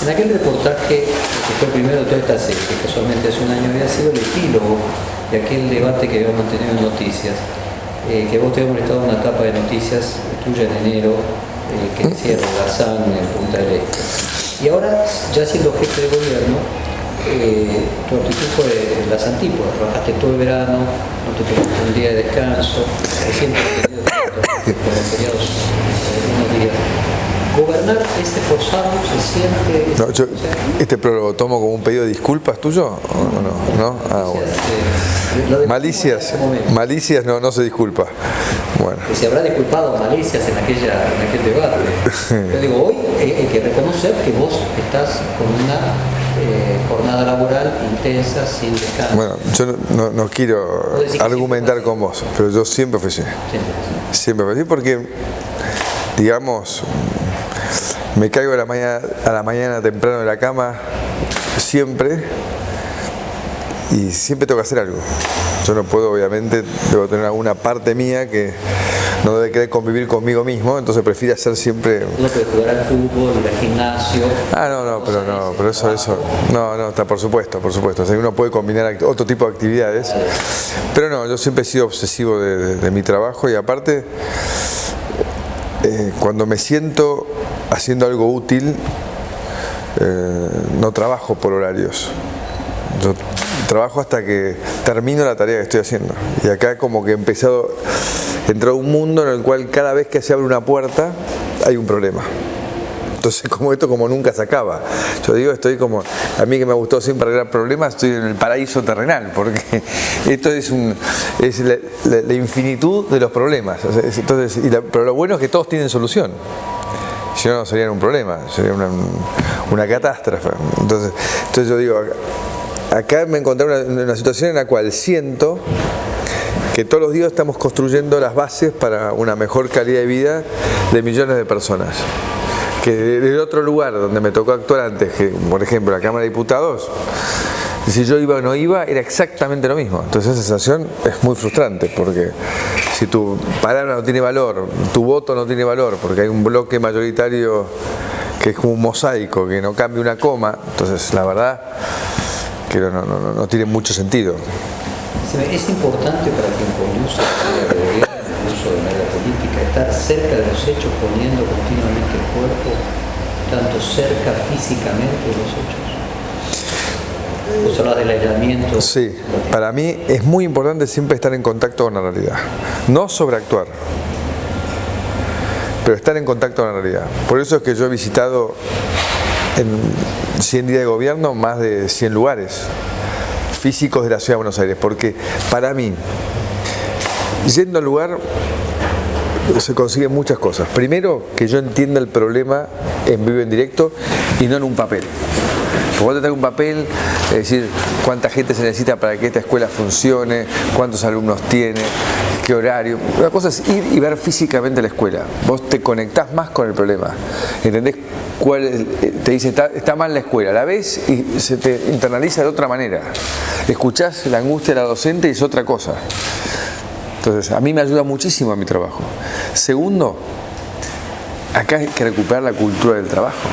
En aquel reportaje, que fue el primero de toda esta serie, que casualmente hace un año había sido el epílogo de aquel debate que habíamos mantenido en Noticias, que vos te habías molestado una etapa de Noticias tuya en enero, que decía Rolazán en Punta del Este. Y ahora, ya siendo jefe de gobierno, tu actitud fue las antípodas. Trabajaste todo el verano, no te tomaste un día de descanso, recién por los periodos unos días. ¿Gobernar es esforzado? ¿Se siente? No, yo, ¿este prólogo lo tomo como un pedido de disculpas tuyo o no? Ah, bueno. Malicias no se disculpa. Bueno. Que se habrá disculpado Malicias en aquel debate. Yo digo, hoy hay que reconocer que vos estás con una jornada laboral intensa, sin descanso. Bueno, yo no quiero argumentar con vos, pero yo siempre fui así. Siempre fui así porque, digamos, me caigo a la mañana temprano de la cama, siempre, y siempre tengo que hacer algo. Yo no puedo, obviamente, debo tener alguna parte mía que no debe querer convivir conmigo mismo, entonces prefiero hacer siempre... No puede jugar al fútbol, ir al gimnasio... pero eso, está por supuesto. O sea, uno puede combinar otro tipo de actividades, pero no, yo siempre he sido obsesivo de mi trabajo y aparte, cuando me siento haciendo algo útil, no trabajo por horarios. Yo trabajo hasta que termino la tarea que estoy haciendo. Y acá como que he empezado a entrar a un mundo en el cual cada vez que se abre una puerta hay un problema. Entonces, como esto como nunca se acaba. Yo digo, estoy como, a mí que me ha gustado siempre arreglar problemas, estoy en el paraíso terrenal, porque esto es la infinitud de los problemas. Entonces, pero lo bueno es que todos tienen solución. Si no, no serían un problema, sería una catástrofe. Entonces yo digo, acá me encontré en una situación en la cual siento que todos los días estamos construyendo las bases para una mejor calidad de vida de millones de personas. Que desde otro lugar donde me tocó actuar antes, que por ejemplo la Cámara de Diputados, si yo iba o no iba, era exactamente lo mismo. Entonces esa sensación es muy frustrante, porque si tu palabra no tiene valor, tu voto no tiene valor, porque hay un bloque mayoritario que es como un mosaico, que no cambia una coma, entonces la verdad que no tiene mucho sentido. Es importante para quien conduce el gobierno, incluso en la política, estar cerca de los hechos, poniendo continuamente el cuerpo, tanto cerca físicamente de los hechos. Vos hablas del aislamiento. Sí, para mí es muy importante siempre estar en contacto con la realidad. No sobreactuar, pero estar en contacto con la realidad. Por eso es que yo he visitado en 100 días de gobierno más de 100 lugares físicos de la Ciudad de Buenos Aires, porque para mí, yendo al lugar, se consiguen muchas cosas. Primero, que yo entienda el problema en vivo, en directo, y no en un papel. Porque vos te traes un papel, es decir, cuánta gente se necesita para que esta escuela funcione, cuántos alumnos tiene, qué horario. La cosa es ir y ver físicamente la escuela. Vos te conectás más con el problema. ¿Entendés? Te dice, está mal la escuela. La ves y se te internaliza de otra manera. Escuchás la angustia de la docente y es otra cosa. Entonces, a mí me ayuda muchísimo a mi trabajo. Segundo, acá hay que recuperar la cultura del trabajo,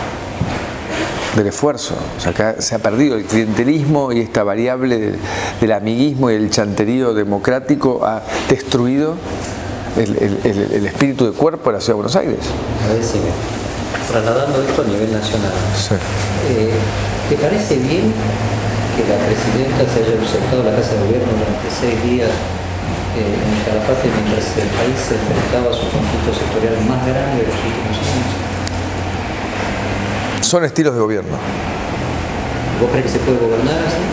del esfuerzo. O sea, acá se ha perdido el clientelismo y esta variable del amiguismo y el chanterío democrático ha destruido el espíritu de cuerpo de la Ciudad de Buenos Aires. A ver, sí, trasladando esto a nivel nacional, sí. ¿Te parece bien que la presidenta se haya ausentado a la Casa de Gobierno durante 6 días en el Calafate mientras el país se enfrentaba a su conflicto sectorial más grande de los últimos años? Son estilos de gobierno. ¿Vos crees que se puede gobernar así?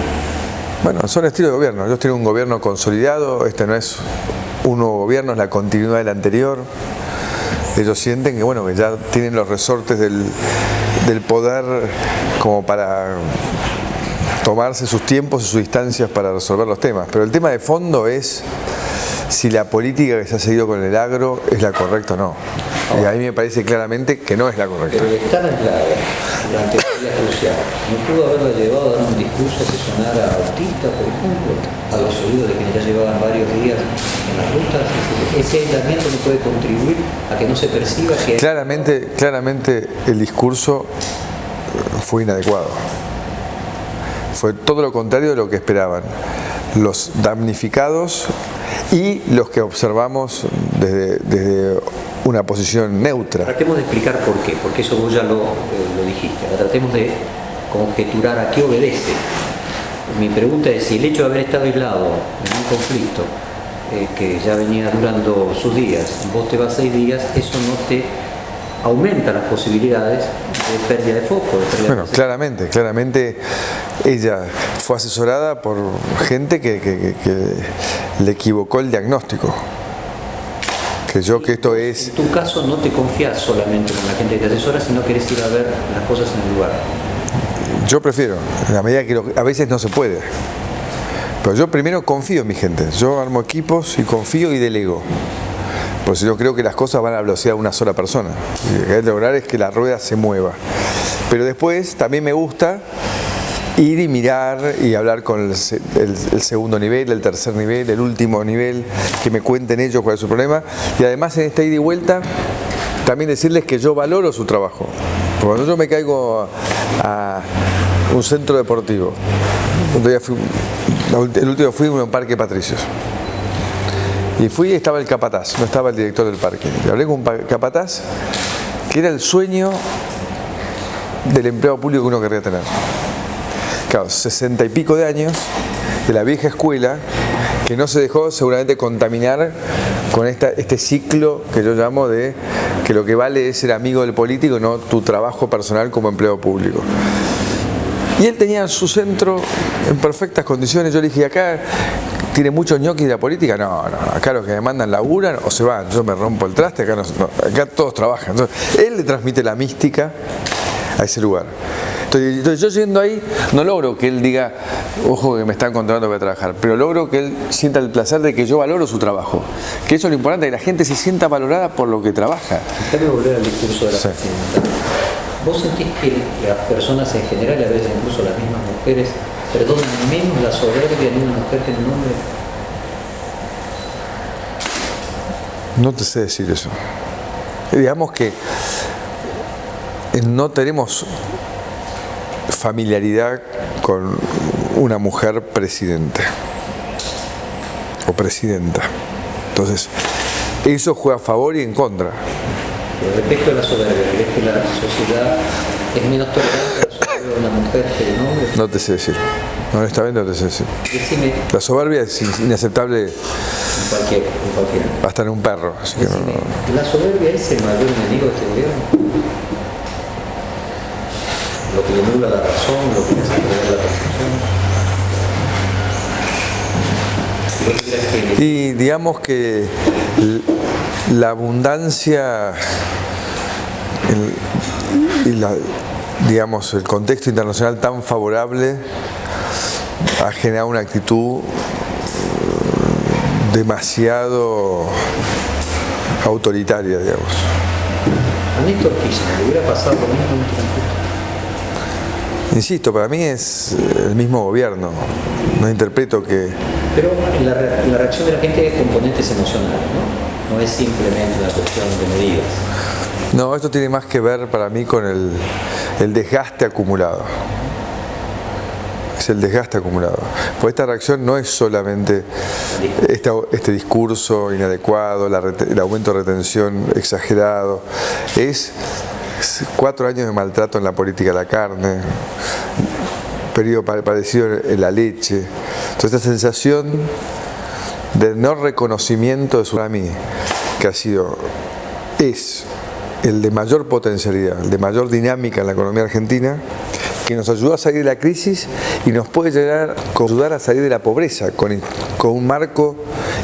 Bueno, son estilos de gobierno. Ellos tienen un gobierno consolidado, este no es un nuevo gobierno, es la continuidad del anterior. Ellos sienten que, bueno, que ya tienen los resortes del poder como para tomarse sus tiempos y sus distancias para resolver los temas. Pero el tema de fondo es si la política que se ha seguido con el agro es la correcta o no. Y a mí me parece claramente que no es la correcta. Pero estar aislado durante días cruciales, ¿no pudo haberlo llevado a dar un discurso que sonara autista, por ejemplo, a los oídos de quienes ya llevaban varios días en las rutas? Ese aislamiento no puede contribuir a que no se perciba que... Claramente el discurso fue inadecuado. Fue todo lo contrario de lo que esperaban los damnificados y los que observamos desde una posición neutra. Tratemos de explicar por qué, porque eso vos ya lo dijiste. Ahora tratemos de conjeturar a qué obedece. Mi pregunta es si el hecho de haber estado aislado en un conflicto que ya venía durando sus días, vos te vas 6 días, eso no te aumenta las posibilidades de pérdida de foco. Bueno, claramente ella fue asesorada por gente que le equivocó el diagnóstico. Creyó que esto es... En tu caso no te confías solamente con la gente que te asesora, sino querés ir a ver las cosas en el lugar. Yo prefiero, en la medida que a veces no se puede. Pero yo primero confío en mi gente. Yo armo equipos y confío y delego. Porque yo creo que las cosas van a la velocidad de una sola persona. Y lo que hay que lograr es que la rueda se mueva. Pero después también me gusta ir y mirar y hablar con el segundo nivel, el tercer nivel, el último nivel, que me cuenten ellos cuál es su problema. Y además en esta ida y vuelta, también decirles que yo valoro su trabajo. Porque cuando yo me caigo a un centro deportivo, el último fui a un parque Patricios. Y fui y estaba el capataz, no estaba el director del parque. Y hablé con un capataz que era el sueño del empleado público que uno querría tener. Claro, 60 y pico de años, de la vieja escuela, que no se dejó seguramente contaminar con este ciclo que yo llamo de que lo que vale es ser amigo del político y no tu trabajo personal como empleado público. Y él tenía su centro en perfectas condiciones. Yo le dije, acá tiene muchos ñoquis de la política. No, acá los que me mandan laburan o se van. Yo me rompo el traste, acá todos trabajan. Entonces, él le transmite la mística a ese lugar. Entonces yo yendo ahí, no logro que él diga, ojo que me están contratando para trabajar, pero logro que él sienta el placer de que yo valoro su trabajo. Que eso es lo importante, que la gente se sienta valorada por lo que trabaja. Déjame volver al discurso de la presidenta. ¿Vos sentís que las personas en general, a veces incluso las mismas mujeres, perdonan menos la soberbia de una mujer que de un hombre? No te sé decir eso. Digamos que no tenemos familiaridad con una mujer presidente o presidenta. Entonces, eso juega a favor y en contra. Pero respecto a la soberbia, ¿ves que la sociedad es menos tolerante a la soberbia de una mujer que de un hombre? No te sé decir. Honestamente no te sé decir. Decime, La soberbia es inaceptable en cualquiera. hasta en un perro. Así que Decime, ¿la soberbia es el mayor enemigo de este gobierno? Lo que le nubla la razón, lo que hace perder la percepción. Y digamos que la abundancia digamos, el contexto internacional tan favorable ha generado una actitud demasiado autoritaria, digamos. A Néstor Kirchner le hubiera pasado lo mismo en este conflicto. Insisto, para mí es el mismo gobierno. No interpreto que... Pero la reacción de la gente es componentes emocionales, ¿no? No es simplemente una cuestión de medidas. No, esto tiene más que ver para mí con el desgaste acumulado. Es el desgaste acumulado. Pues esta reacción no es solamente este discurso inadecuado, el aumento de retención exagerado. Es 4 años de maltrato en la política de la carne, periodo parecido en la leche. Entonces esta sensación de no reconocimiento de su para mí, que es el de mayor potencialidad, el de mayor dinámica en la economía argentina, que nos ayudó a salir de la crisis y nos puede llegar a ayudar a salir de la pobreza con un marco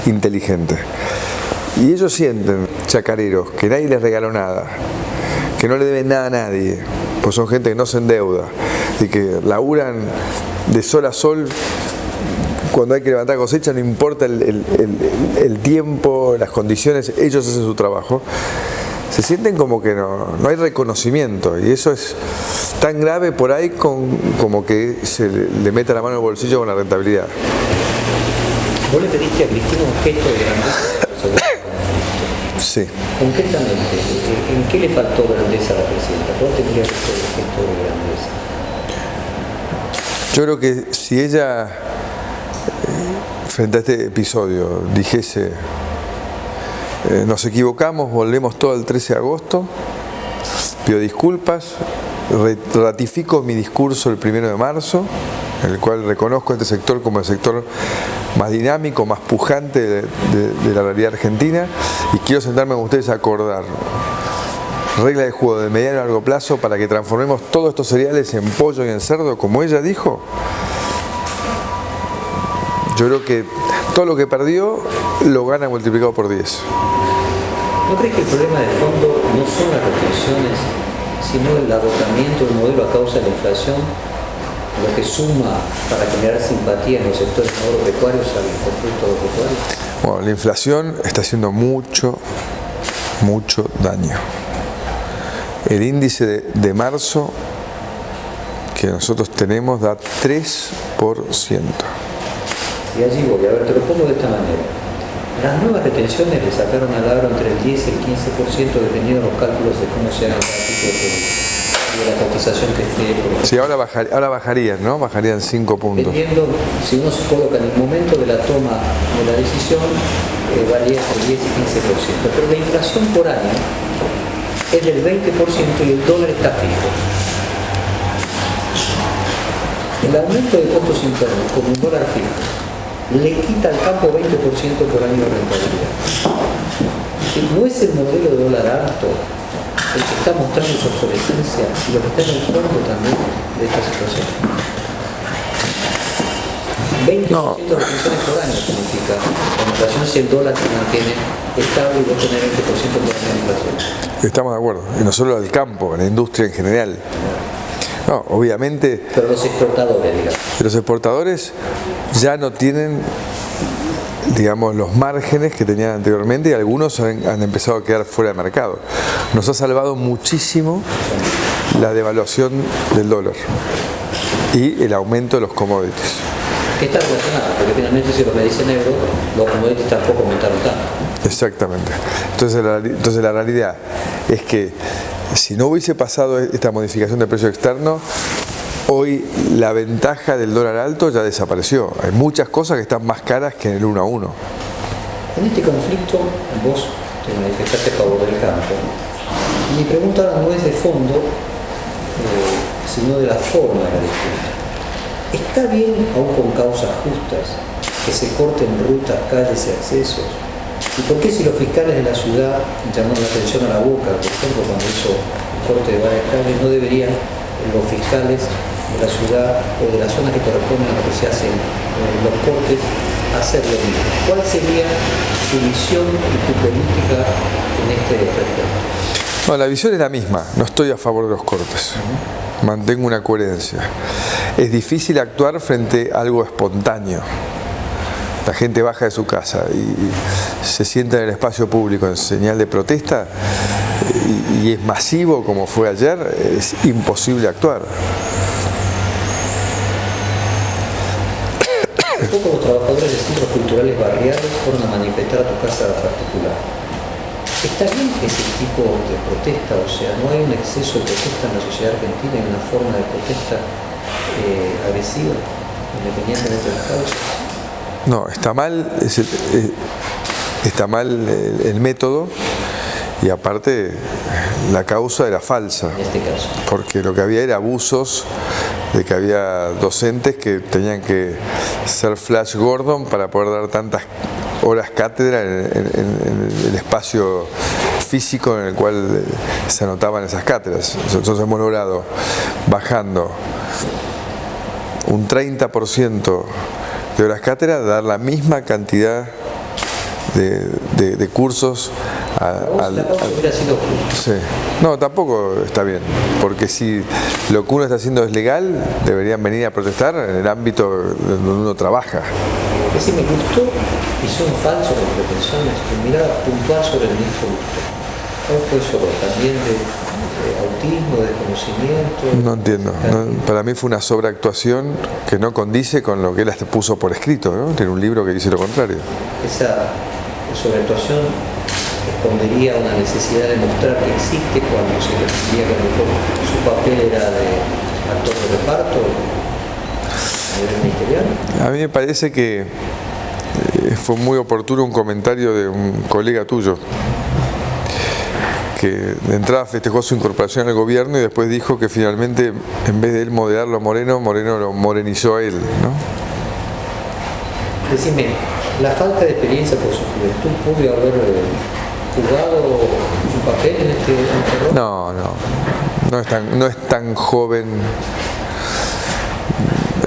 inteligente. Y ellos sienten, chacareros, que nadie les regaló nada, que no le deben nada a nadie, pues son gente que no se endeuda y que laburan de sol a sol. Cuando hay que levantar cosecha, no importa el tiempo, las condiciones, ellos hacen su trabajo. Se sienten como que no hay reconocimiento, y eso es tan grave por ahí como que se le meta la mano en el bolsillo con la rentabilidad. ¿Vos le pediste a Cristina un gesto de grandeza? Sí. Concretamente, ¿en qué le faltó grandeza a la presidenta? ¿Cuál tendría que ser el gesto de grandeza? Yo creo que si ella, frente a este episodio, dijese, nos equivocamos, volvemos todo el 13 de agosto, pido disculpas, ratifico mi discurso el 1 de marzo, en el cual reconozco este sector como el sector más dinámico, más pujante de la realidad argentina, y quiero sentarme con ustedes a acordar reglas de juego de mediano y largo plazo para que transformemos todos estos cereales en pollo y en cerdo, como ella dijo. Yo creo que todo lo que perdió lo gana multiplicado por 10. ¿No crees que el problema de fondo no son las restricciones, sino el agotamiento del modelo a causa de la inflación, lo que suma para generar simpatía en los sectores agropecuarios al conflicto agropecuario? Bueno, la inflación está haciendo mucho daño. El índice de marzo que nosotros tenemos da 3%. Y allí voy, a ver, te lo pongo de esta manera. Las nuevas retenciones le sacaron al agro entre el 10 y el 15% dependiendo de los cálculos de cómo se hagan cada tipo de producto, de la cotización que esté. Sí, ahora bajarían, ¿no? Bajarían 5 puntos. Dependiendo, si uno se coloca en el momento de la toma de la decisión, varía entre 10 y 15%. Pero la inflación por año es del 20% y el dólar está fijo. El aumento de costos internos con un dólar fijo le quita al campo 20% por año de rentabilidad. No es el modelo de dólar alto el que está mostrando su obsolescencia y lo que está en el fondo también de esta situación. 20% de retenciones por año significa la inflación si el dólar se mantiene estable y vos tenés 20% por año de inflación. Estamos de acuerdo, y no solo al campo, en la industria en general. No, obviamente. Pero los exportadores, digamos. Los exportadores ya no tienen, digamos, los márgenes que tenían anteriormente y algunos han empezado a quedar fuera de mercado. Nos ha salvado muchísimo la devaluación del dólar y el aumento de los commodities. Que está relacionado, porque finalmente si lo medís en euros, los commodities tampoco aumentaron tanto. Exactamente. Entonces la realidad es que si no hubiese pasado esta modificación de precio externo, hoy la ventaja del dólar alto ya desapareció. Hay muchas cosas que están más caras que en el 1 a 1. En este conflicto vos te manifestaste a favor del campo. Y mi pregunta ahora no es de fondo, sino de la forma de la disputa. ¿Está bien, aún con causas justas, que se corten rutas, calles y accesos? ¿Y por qué si los fiscales de la ciudad llamaron la atención a la Boca, por ejemplo, cuando hizo el corte de varias calles, no deberían los fiscales de la ciudad o de las zonas que corresponden a lo que se hacen los cortes hacer lo mismo? ¿Cuál sería tu visión y tu política en este respecto? No, la visión es la misma, no estoy a favor de los cortes. Mantengo una coherencia. Es difícil actuar frente a algo espontáneo. La gente baja de su casa y se sienta en el espacio público en señal de protesta y es masivo como fue ayer, es imposible actuar. Un poco los trabajadores de centros culturales barriales fueron a manifestar a tu casa particular. ¿Está bien ese tipo de protesta? O sea, ¿no hay un exceso de protesta en la sociedad argentina y una forma de protesta agresiva, independientemente de las causas? No, está mal el método y aparte la causa era falsa. En este caso. Porque lo que había era abusos de que había docentes que tenían que ser Flash Gordon para poder dar tantas horas cátedra en el espacio físico en el cual se anotaban esas cátedras. Nosotros hemos logrado, bajando un 30% de horas cátedra, dar la misma cantidad de cursos hubiera sido justo. Sí. No, tampoco está bien, porque si lo que uno está haciendo es legal, deberían venir a protestar en el ámbito donde uno trabaja. Es decir, me gustó y son falsos las pretensiones. Tu mirada puntual sobre el ministro Gusto. ¿Cómo fue eso? ¿También de autismo, de desconocimiento? No entiendo. No, para mí fue una sobreactuación que no condice con lo que él hasta puso por escrito, ¿no? Tiene un libro que dice lo contrario. Esa sobreactuación escondería una necesidad de mostrar que existe cuando se refería que a lo mejor su papel era de actor de reparto a nivel ministerial? A mí me parece que fue muy oportuno un comentario de un colega tuyo, que de entrada festejó su incorporación al gobierno y después dijo que finalmente, en vez de él moderarlo a Moreno, Moreno lo morenizó a él, ¿no? Decime, ¿la falta de experiencia por su juventud pudo haber jugado un papel en este rol? No es tan joven,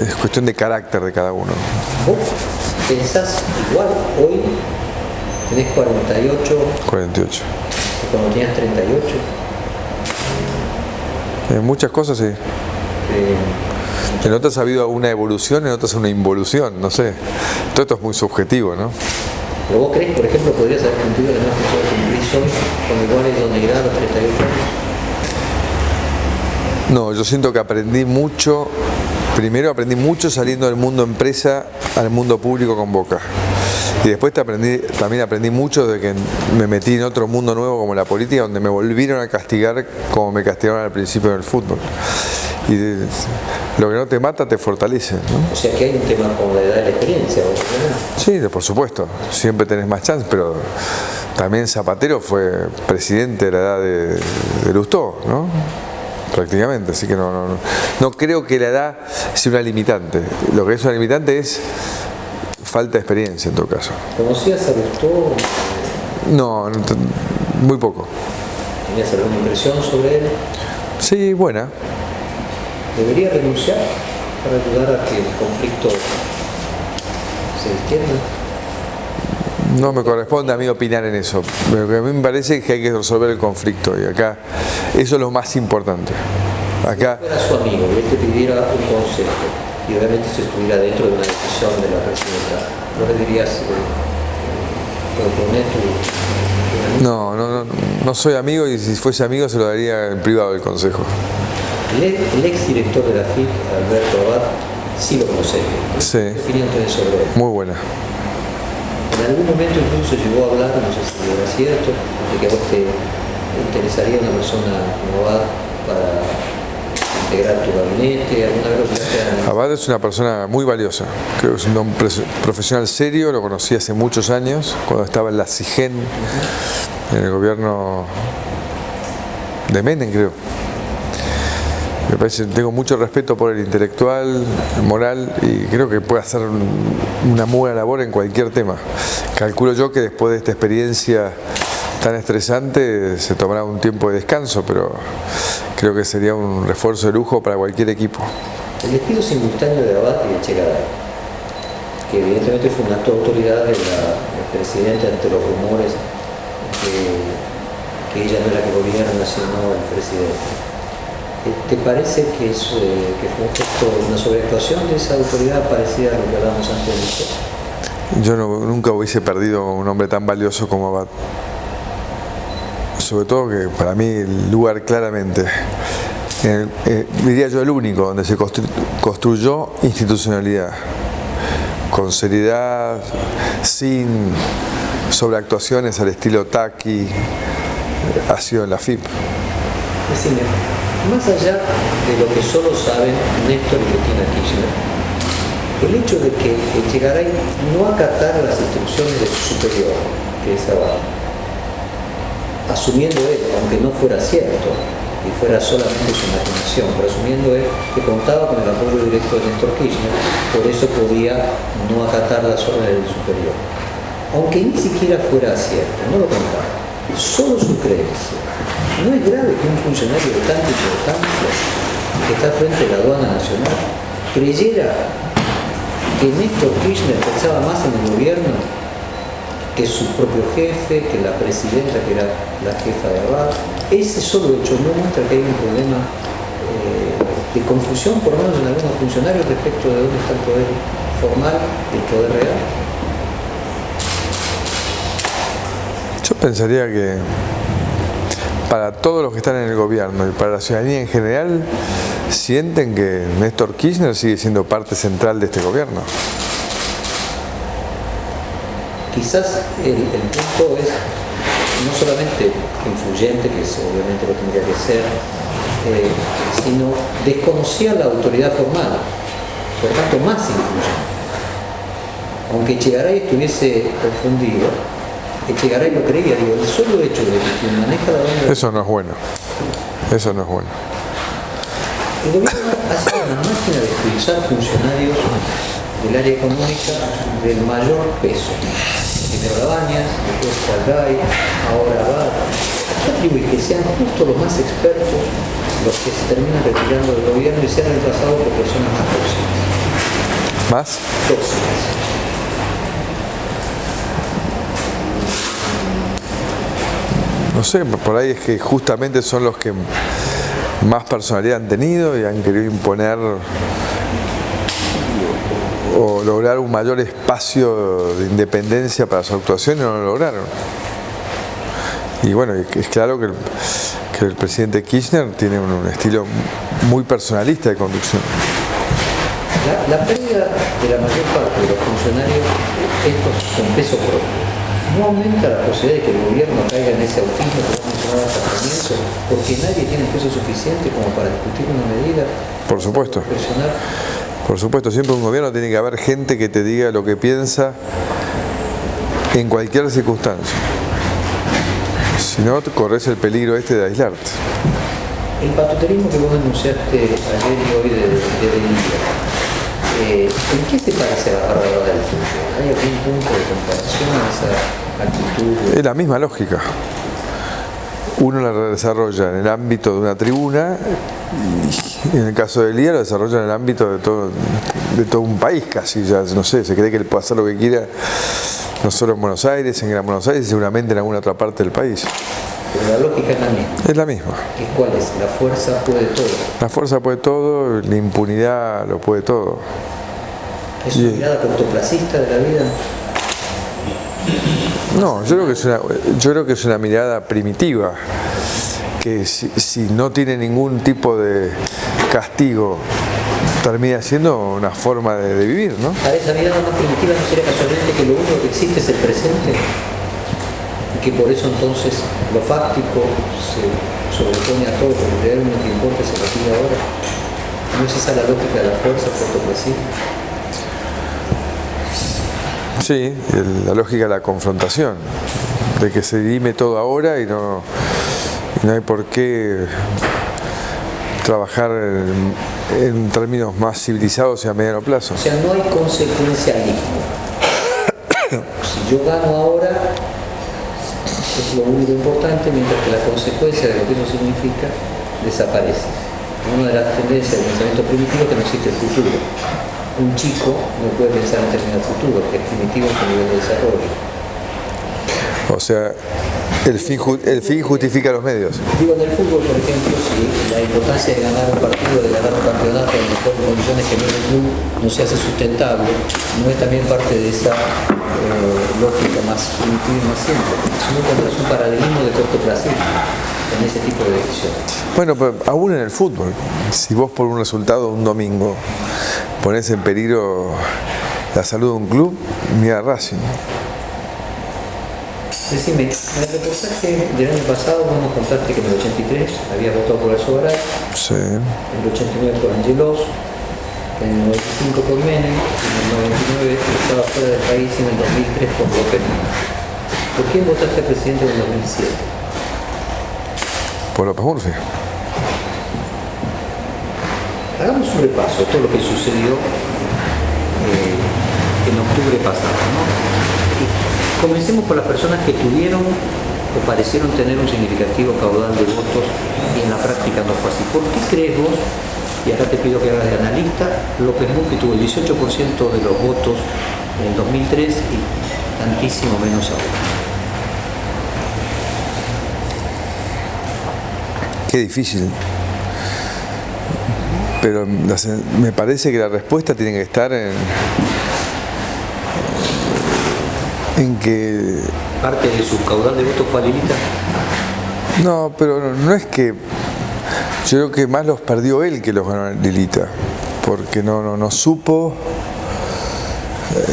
es cuestión de carácter de cada uno. ¿Vos pensás igual hoy? Tenés 48. 48. Cuando tenías 38. En muchas cosas sí. En otras ha habido una evolución, en otras una involución, no sé. Todo esto es muy subjetivo, ¿no? ¿Pero vos crees, por ejemplo, podrías haber cumplido la misma función que cumplís hoy con iguales de donde a los 38 años? No, yo siento que aprendí mucho. Primero aprendí mucho saliendo del mundo empresa al mundo público con Boca. Y después también aprendí mucho de que me metí en otro mundo nuevo como la política, donde me volvieron a castigar como me castigaron al principio del fútbol. Y lo que no te mata te fortalece, ¿no? O sea que hay un tema con la edad de la experiencia, ¿no? Sí, por supuesto. Siempre tenés más chance, pero también Zapatero fue presidente de la edad de Lustó, ¿no? Prácticamente, así que no creo que la edad sea una limitante. Lo que es una limitante es falta de experiencia en todo caso. ¿Conocías a Lustó? No, muy poco. ¿Tenías alguna impresión sobre él? Sí, buena. ¿Debería renunciar para ayudar a que el conflicto se extienda? No me corresponde a mí opinar en eso. Lo que a mí me parece es que hay que resolver el conflicto y acá eso es lo más importante. Acá. Si fuera su amigo y él te pidiera un consejo y obviamente se estuviera dentro de una decisión de la presidenta, ¿no le dirías proponer tu No soy amigo y si fuese amigo se lo daría en privado el consejo. El exdirector de la FIP, Alberto Abad, sí lo conoce. Sí. ¿Qué opinión tenés sobre él? Muy buena. En algún momento incluso llegó a hablar, no sé si era cierto, de que a vos te interesaría una persona como Abad para integrar tu gabinete, alguna vez lo que Abad es una persona muy valiosa, creo que es un hombre profesional serio, lo conocí hace muchos años, cuando estaba en la CIGEN, en el gobierno de Menem, creo. Me parece, tengo mucho respeto por el intelectual, el moral, y creo que puede hacer una muy buena labor en cualquier tema. Calculo yo que después de esta experiencia tan estresante se tomará un tiempo de descanso, pero creo que sería un refuerzo de lujo para cualquier equipo. El despido simultáneo de Abad y de Echegaray, que evidentemente fue un acto de autoridad del presidente ante los rumores que ella no era que gobierna, sino el presidente. ¿Te parece que fue un gesto, una sobreactuación de esa autoridad parecida a lo que hablábamos antes de esto? Yo nunca hubiese perdido un hombre tan valioso como Abad. Sobre todo que para mí el lugar claramente, diría yo el único, donde se construyó institucionalidad, con seriedad, sin sobreactuaciones al estilo Taqui, ha sido en la FIP. Decime, más allá de lo que solo saben Néstor y Cristina Kirchner, el hecho de que Echegaray no acatara las instrucciones de su superior, que es Abad, asumiendo él, aunque no fuera cierto, y fuera solamente su imaginación, pero asumiendo él que contaba con el apoyo directo de Néstor Kirchner, por eso podía no acatar las órdenes del superior. Aunque ni siquiera fuera cierto, no lo contaba, solo su creencia. ¿No es grave que un funcionario de tanta importancia, que está frente a la aduana nacional, creyera que Néstor Kirchner pensaba más en el gobierno que su propio jefe, que la presidenta, que era la jefa de Abad? Ese solo hecho no muestra que hay un problema de confusión, por lo menos en algunos funcionarios, respecto de dónde está el poder formal y el poder real. Yo pensaría que para todos los que están en el gobierno y para la ciudadanía en general, sienten que Néstor Kirchner sigue siendo parte central de este gobierno. Quizás el punto es no solamente influyente, que obviamente lo tendría que ser, sino desconocía la autoridad formal, por tanto más influyente. Aunque Echegaray estuviese confundido, Echegaray lo creía, digo, el solo hecho de que quien maneja la banda... Eso no es bueno, eso no es bueno. El gobierno ha sido una máquina de expulsar funcionarios del área económica del mayor peso. Primero Labañas, después Salgay, ahora Abad. ¿Qué atribuís que sean justo los más expertos los que se terminan retirando del gobierno y sean reemplazados por personas más dóciles? ¿Más? Dóciles. No sé, por ahí es que justamente son los que más personalidad han tenido y han querido imponer o lograr un mayor espacio de independencia para su actuación y no lo lograron. Y bueno, es claro que el presidente Kirchner tiene un estilo muy personalista de conducción. La pérdida de la mayor parte de los funcionarios, estos con peso propio, no aumenta la posibilidad de que el gobierno caiga en ese autismo que hemos mencionado hasta el comienzo, porque nadie tiene peso suficiente como para discutir una medida. Por supuesto. Personal. Por supuesto, siempre un gobierno tiene que haber gente que te diga lo que piensa en cualquier circunstancia. Si no, corres el peligro de aislarte. El patuterismo que vos denunciaste ayer y hoy de Delía, ¿en qué se parece a la barra del fútbol? ¿Hay algún punto de comparación a esa actitud? Es la misma lógica. Uno la desarrolla en el ámbito de una tribuna y en el caso de Delía lo desarrolla en el ámbito de todo un país casi. Ya no sé, se cree que él puede hacer lo que quiera, no solo en Buenos Aires, en Gran Buenos Aires y seguramente en alguna otra parte del país. Pero la lógica es la misma. Es la misma. ¿Cuál es? La fuerza puede todo. La fuerza puede todo, la impunidad lo puede todo. ¿Es una mirada cortoplacista de la vida? No, yo creo que es una mirada primitiva, que si no tiene ningún tipo de castigo, termina siendo una forma de vivir, ¿no? Para esa mirada más primitiva no sería casualmente que lo único que existe es el presente, y que por eso entonces lo fáctico se sobrepone a todo, porque lo único que importa se retira ahora. ¿No es esa la lógica de la fuerza cortoplacista? Sí, la lógica de la confrontación, de que se dirime todo ahora y no hay por qué trabajar en términos más civilizados y a mediano plazo. O sea, no hay consecuencialismo. Si yo gano ahora, es lo único importante, mientras que la consecuencia de lo que eso significa desaparece. Una de las tendencias del pensamiento primitivo es que no existe el futuro. Un chico no puede pensar en términos futuros, que es primitivo en su nivel de desarrollo. O sea, el fin justifica los medios. Digo, en el fútbol, por ejemplo, si la importancia de ganar un partido, de ganar un campeonato en mejores condiciones que en el club no se hace sustentable, no es también parte de esa lógica más primitiva y más simple, sino cuando es un paralelismo de cortoplacismo en ese tipo de decisiones. Bueno, pero aún en el fútbol, si vos por un resultado un domingo ponés en peligro la salud de un club, mira Racing. Decime, en el reportaje del año pasado vos nos contaste que en el 83 había votado por Alzogaray, Sí. en el 89 por Angelos, en el 95 por Menem, en el 99 estaba fuera del país y en el 2003 por López. ¿Por quién votaste presidente en el 2007? Por López Murphy. Hagamos un repaso de todo lo que sucedió en octubre pasado, ¿no? Y comencemos por las personas que tuvieron o parecieron tener un significativo caudal de votos y en la práctica no fue así. ¿Por qué crees vos, y acá te pido que hagas de analista, López Murphy tuvo el 18% de los votos en el 2003 y tantísimo menos ahora? Qué difícil. Pero me parece que la respuesta tiene que estar en que... ¿Parte de su caudal de votos fue a Lilita? No, pero no es que... Yo creo que más los perdió él que los ganó Lilita, porque no supo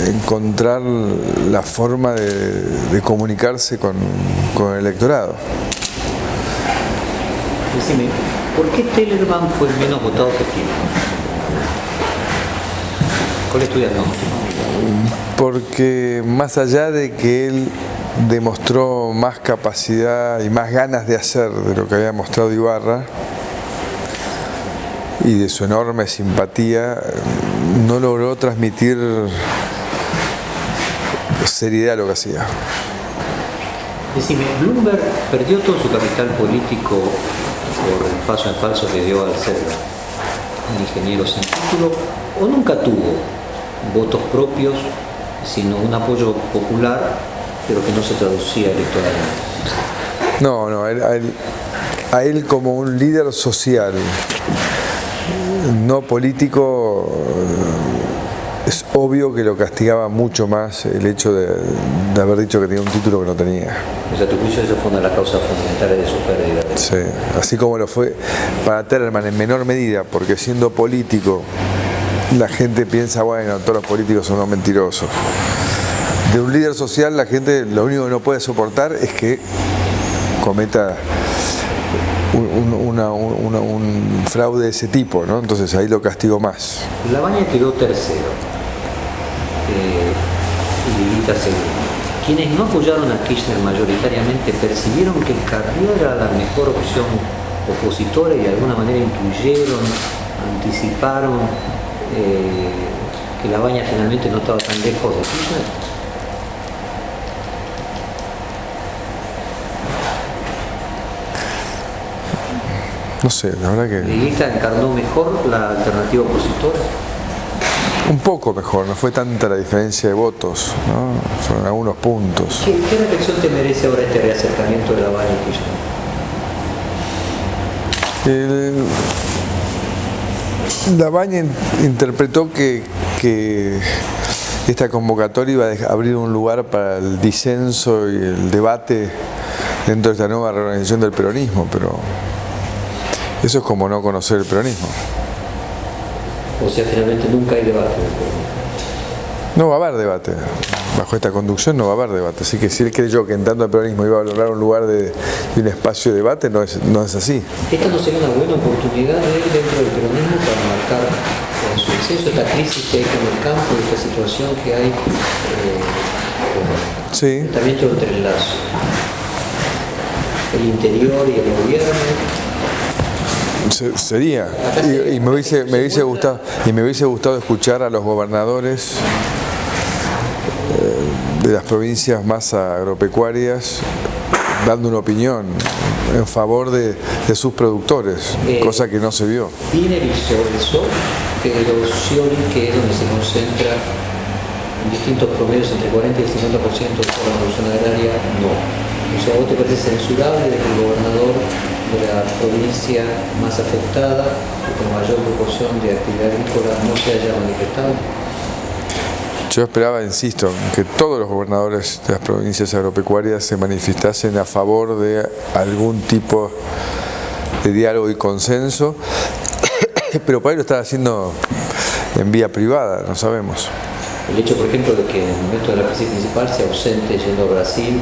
encontrar la forma de comunicarse con el electorado. Decime, ¿por qué Tellerman fue menos votado que Filmus? ¿Cuál es tu diagnóstico? Porque más allá de que él demostró más capacidad y más ganas de hacer de lo que había mostrado Ibarra y de su enorme simpatía, no logró transmitir seriedad a lo que hacía. Decime, ¿Bloomberg perdió todo su capital político por el paso en falso que dio al ser un ingeniero sin título, o nunca tuvo votos propios, sino un apoyo popular, pero que no se traducía electoralmente? No, a él como un líder social, no político, es obvio que lo castigaba mucho más el hecho de haber dicho que tenía un título que no tenía. O sea, a tu juicio eso fue una de las causas fundamentales de su pérdida. Sí, así como lo fue para Tellerman en menor medida, porque siendo político la gente piensa, bueno, todos los políticos son unos mentirosos. De un líder social la gente lo único que no puede soportar es que cometa un fraude de ese tipo, ¿no? Entonces ahí lo castigó más. Labaña quedó tercero y Lilita segundo. Quienes no apoyaron a Kirchner mayoritariamente percibieron que Carrió era la mejor opción opositora y de alguna manera intuyeron, anticiparon que Labaña finalmente no estaba tan lejos de Kirchner. No sé, la verdad que... ¿Lilita encarnó mejor la alternativa opositora? Un poco mejor, no fue tanta la diferencia de votos, ¿no? Fueron algunos puntos. ¿Qué reflexión te merece ahora este reacercamiento de Labaña y Kirchner? Labaña interpretó que esta convocatoria iba a abrir un lugar para el disenso y el debate dentro de esta nueva reorganización del peronismo, pero eso es como no conocer el peronismo. O sea, finalmente nunca hay debate. No va a haber debate. Bajo esta conducción no va a haber debate. Así que si él creyó que entrando al peronismo iba a lograr un lugar de un espacio de debate, no es así. ¿Esta no sería una buena oportunidad de él dentro del peronismo para marcar en su exceso esta crisis que hay en el campo, esta situación que hay Sí. también entre el interior y el gobierno? Sería, y me hubiese gustado escuchar a los gobernadores de las provincias más agropecuarias dando una opinión en favor de sus productores, cosa que no se vio. Biner hizo eso, pero Scioli, que es donde se concentra en distintos promedios entre 40 y el 50% de toda la producción agraria, no. O sea, ¿vos te parece censurable de que el gobernador de la provincia más afectada y con mayor proporción de actividad agrícola no se haya manifestado? Yo esperaba, insisto, que todos los gobernadores de las provincias agropecuarias se manifestasen a favor de algún tipo de diálogo y consenso, pero por ahí lo estaba haciendo en vía privada, no sabemos. El hecho, por ejemplo, de que en el momento de la crisis principal se ausente yendo a Brasil,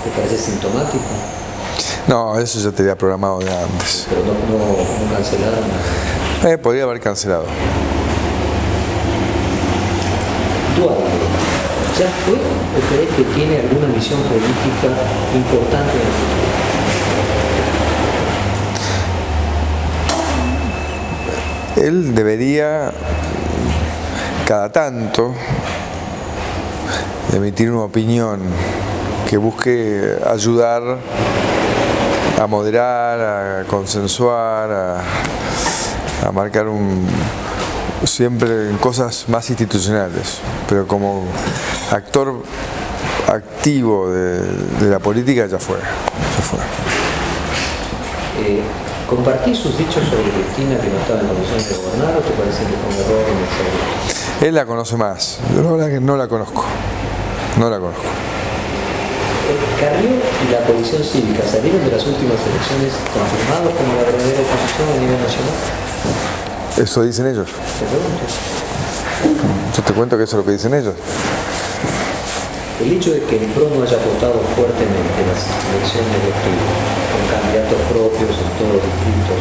¿te parece sintomático? No, eso ya tenía programado de antes. Pero no cancelaron. Podría haber cancelado. Duarte, ¿ya fue o crees que tiene alguna misión política importante en el futuro? Él debería, cada tanto, emitir una opinión que busque ayudar a moderar, a consensuar, a marcar siempre en cosas más institucionales, pero como actor activo de la política ya fue. ¿Compartís sus dichos sobre Cristina que no estaba en condiciones de gobernar o te parece que fue un error en el saber? Él la conoce más, yo la verdad que no la conozco. Carrió y la coalición cívica salieron de las últimas elecciones confirmados como la verdadera oposición a nivel nacional. Eso dicen ellos. Te pregunto. Yo te cuento que eso es lo que dicen ellos. El hecho de que el PRO no haya votado fuertemente en las elecciones de octubre, con candidatos propios en todos los distritos,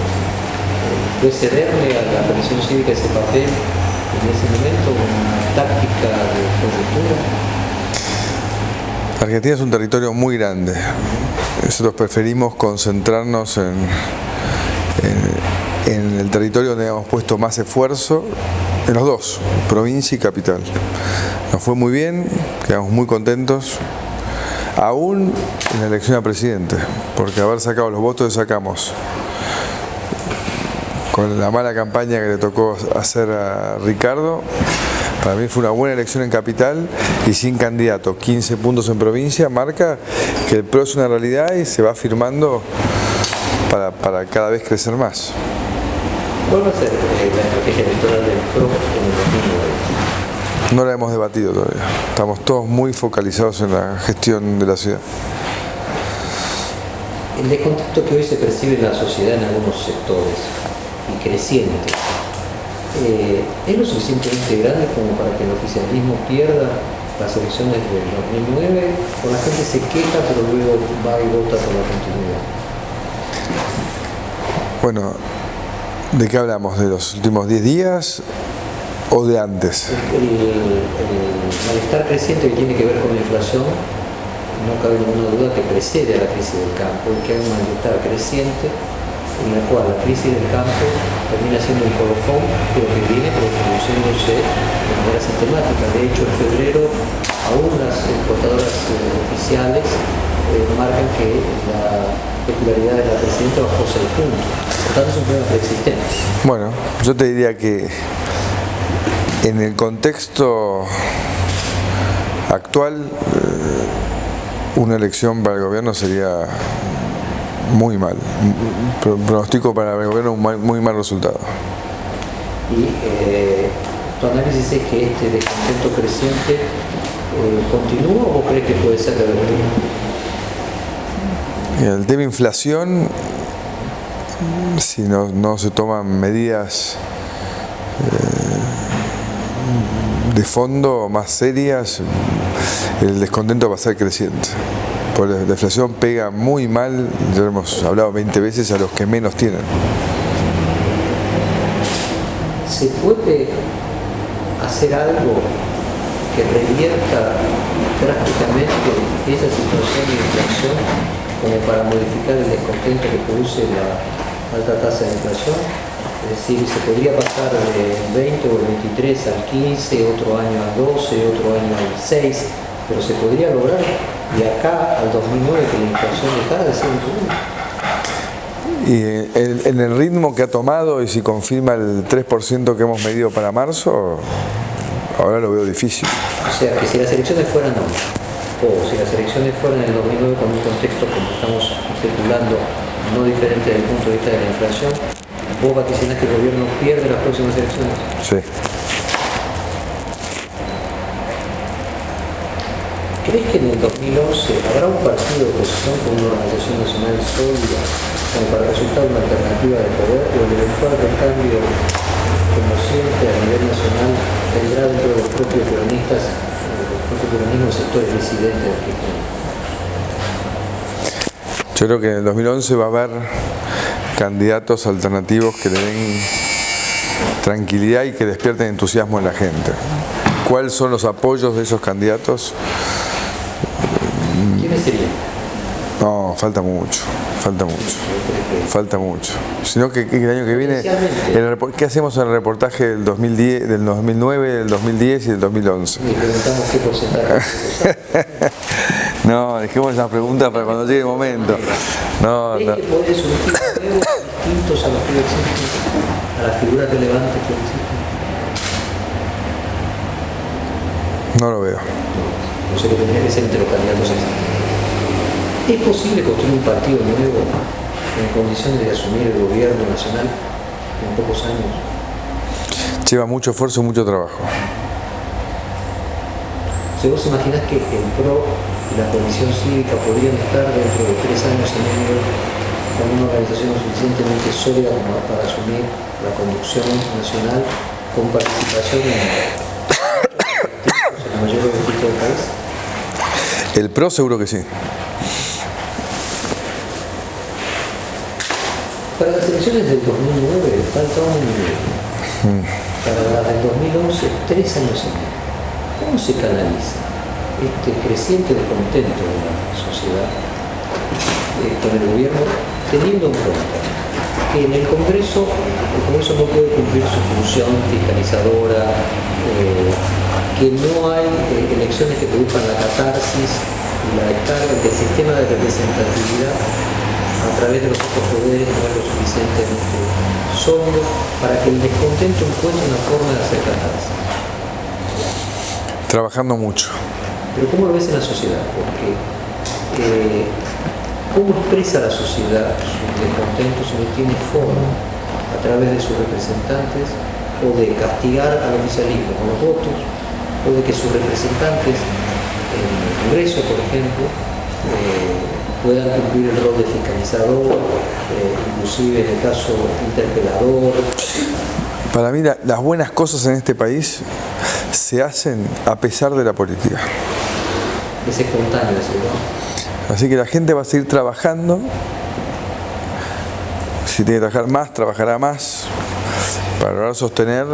¿fue cederle a la coalición cívica ese papel en ese momento, una táctica de coyuntura? Argentina es un territorio muy grande. Nosotros preferimos concentrarnos en el territorio donde hemos puesto más esfuerzo, en los dos, provincia y capital. Nos fue muy bien, quedamos muy contentos, aún en la elección a presidente, porque haber sacado los votos que sacamos, con la mala campaña que le tocó hacer a Ricardo, para mí fue una buena elección en capital y sin candidato. 15 puntos en provincia marca que el PRO es una realidad y se va firmando para cada vez crecer más. ¿Cuál va a ser la estrategia electoral del PRO en el 2009? No la hemos debatido todavía. Estamos todos muy focalizados en la gestión de la ciudad. El descontento que hoy se percibe en la sociedad en algunos sectores y creciente, ¿es lo suficientemente grande como para que el oficialismo pierda las elecciones del 2009? ¿O la gente se queja pero luego va y vota por la continuidad? Bueno, ¿de qué hablamos? ¿De los últimos 10 días o de antes? El malestar creciente que tiene que ver con la inflación, no cabe ninguna duda que precede a la crisis del campo y que hay un malestar creciente en la cual la crisis del campo termina siendo un colofón, pero que viene produciéndose de manera sistemática. De hecho, en febrero, aún las encuestadoras oficiales marcan que la popularidad de la presidenta bajó 6 puntos. Por tanto, es un problema preexistente. Bueno, yo te diría que en el contexto actual, una elección para el gobierno sería muy mal. Pronostico para el gobierno un muy mal resultado. Y tu análisis es que este descontento creciente continúa o crees que puede ser revertido? El tema inflación, si no se toman medidas de fondo más serias, el descontento va a ser creciente. Porque la inflación pega muy mal, ya hemos hablado 20 veces, a los que menos tienen. ¿Se puede hacer algo que revierta drásticamente esa situación de inflación como para modificar el descontento que produce la alta tasa de inflación? Es decir, se podría pasar del 20 o el 23 al 15, otro año al 12, otro año al 6, pero se podría lograr de acá al 2009 que la inflación dejara de ser un problema. Y en el ritmo que ha tomado y si confirma el 3% que hemos medido para marzo, ahora lo veo difícil. O sea, que si las elecciones fueran hoy, o si las elecciones fueran en el 2009 con un contexto como estamos especulando, no diferente desde el punto de vista de la inflación, ¿vos vaticinás que el gobierno pierde las próximas elecciones? Sí. ¿Crees que en el 2011 habrá un partido de oposición con una organización nacional sólida como para resultar una alternativa de poder o el eventual recambio, como siempre a nivel nacional, tendrá dentro de los propios peronistas, los propios peronismos sectores disidentes de Argentina? Yo creo que en el 2011 va a haber candidatos alternativos que le den tranquilidad y que despierten entusiasmo en la gente. ¿Cuáles son los apoyos de esos candidatos? ¿Quiénes serían? No, falta mucho. Sino que el año que viene, ¿qué hacemos en el reportaje del 2010, del 2009, del 2010 y del 2011? Y preguntamos qué porcentaje. No, dejemos esa pregunta para cuando llegue el momento. No. ¿Crees que podría surgir nuevos distintos a los que existen, a las figuras relevantes que existen? No lo veo. No sé, que tendría que ser entre los candidatos existentes. ¿Es posible construir un partido nuevo en condiciones de asumir el gobierno nacional en pocos años? Lleva mucho esfuerzo y mucho trabajo. Si vos imaginás que el PRO y la Comisión Cívica podrían estar dentro de 3 años y medio con una organización suficientemente sólida como para asumir la conducción nacional con participación en en la mayoría de los distritos del país? El PRO seguro que sí. Para las elecciones del 2009 falta un año. Para las del 2011, 3 años y medio. ¿Cómo se canaliza este creciente descontento de la sociedad con el gobierno, teniendo en cuenta que en el Congreso no puede cumplir su función fiscalizadora, que no hay elecciones que produzcan la catarsis y la descarga, que el sistema de representatividad a través de los otros poderes no es lo suficientemente sólido para que el descontento encuentre una forma de hacer catarsis? Trabajando mucho. Pero ¿cómo lo ves en la sociedad? Porque ¿cómo expresa la sociedad su descontento si no tiene forma a través de sus representantes o de castigar al oficialismo con los votos o de que sus representantes en el Congreso, por ejemplo, puedan cumplir el rol de fiscalizador, inclusive en el caso interpelador? Para mí las buenas cosas en este país se hacen a pesar de la política. Es espontáneo decir, ¿no? Así que la gente va a seguir trabajando. Si tiene que trabajar más, trabajará más para lograr sostener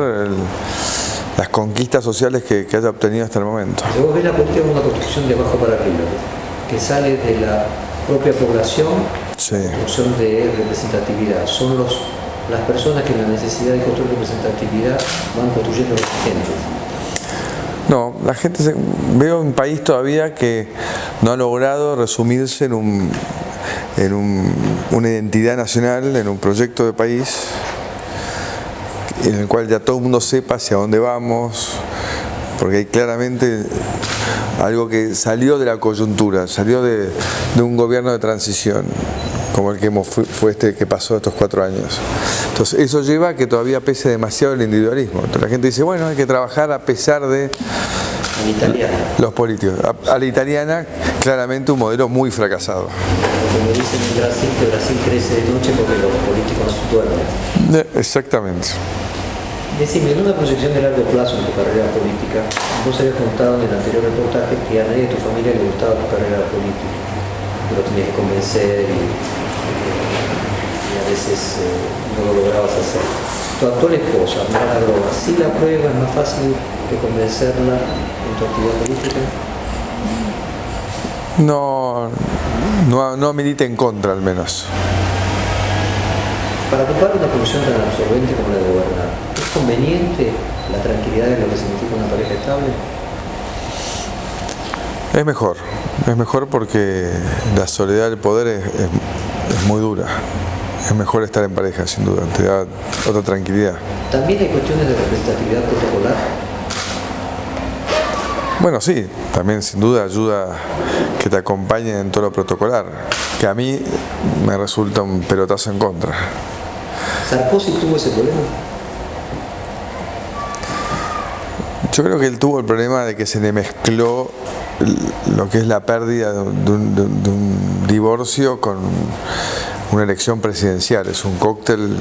las conquistas sociales que haya obtenido hasta el momento. Si vos ves la política como una construcción de abajo para arriba, que sale de la propia población, sí. Construcción de representatividad. Son las personas que en la necesidad de construir representatividad van construyendo los agentes. No, la gente veo un país todavía que no ha logrado resumirse en una identidad nacional, en un proyecto de país en el cual ya todo el mundo sepa hacia dónde vamos, porque hay claramente algo que salió de la coyuntura, salió de un gobierno de transición, como el que fue este que pasó estos 4 años. Entonces eso lleva a que todavía pese demasiado el individualismo. Entonces la gente dice, bueno, hay que trabajar a pesar de los políticos. A la italiana, claramente un modelo muy fracasado. Como dicen en Brasil, que Brasil crece de noche porque los políticos no duermen. Exactamente. Decime, en una proyección de largo plazo en tu carrera política, vos habías contado en el anterior reportaje que a nadie de tu familia le gustaba tu carrera política, que lo tenías que convencer y a veces no lo lograbas hacer. Tu actual esposa, Mara Groba, ¿sí la prueba es más fácil de convencerla en tu actividad política? No milita en contra, al menos. Para ocupar una función tan absorbente como la de gobernar, ¿es conveniente la tranquilidad de lo que significa una pareja estable? Es mejor porque la soledad del poder es muy dura. Es mejor estar en pareja, sin duda, te da otra tranquilidad. ¿También hay cuestiones de representatividad protocolar? Bueno, sí, también sin duda ayuda que te acompañen en todo lo protocolar, que a mí me resulta un pelotazo en contra. ¿Sarkozy tuvo ese problema? Yo creo que él tuvo el problema de que se le mezcló lo que es la pérdida de un divorcio con una elección presidencial. Es un cóctel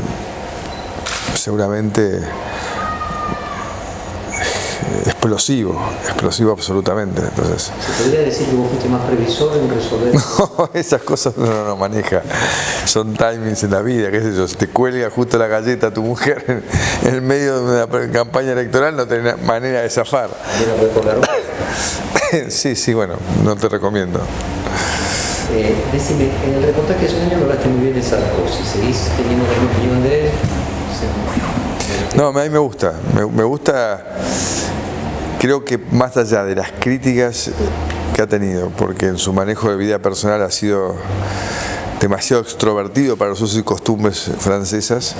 seguramente explosivo absolutamente. Entonces, ¿se podría decir que vos fuiste más previsor en resolver? No, esas cosas uno no maneja. Son timings en la vida, qué sé yo. Si te cuelga justo la galleta a tu mujer en el medio de una campaña electoral, no tenés manera de zafar. Sí, bueno, no te recomiendo. Decime, en el reportaje hace un año hablaste muy bien de Sarkozy. ¿Seguís teniendo la misma opinión de él? No, a mí me gusta. Me gusta, creo que más allá de las críticas que ha tenido, porque en su manejo de vida personal ha sido demasiado extrovertido para los usos y costumbres francesas,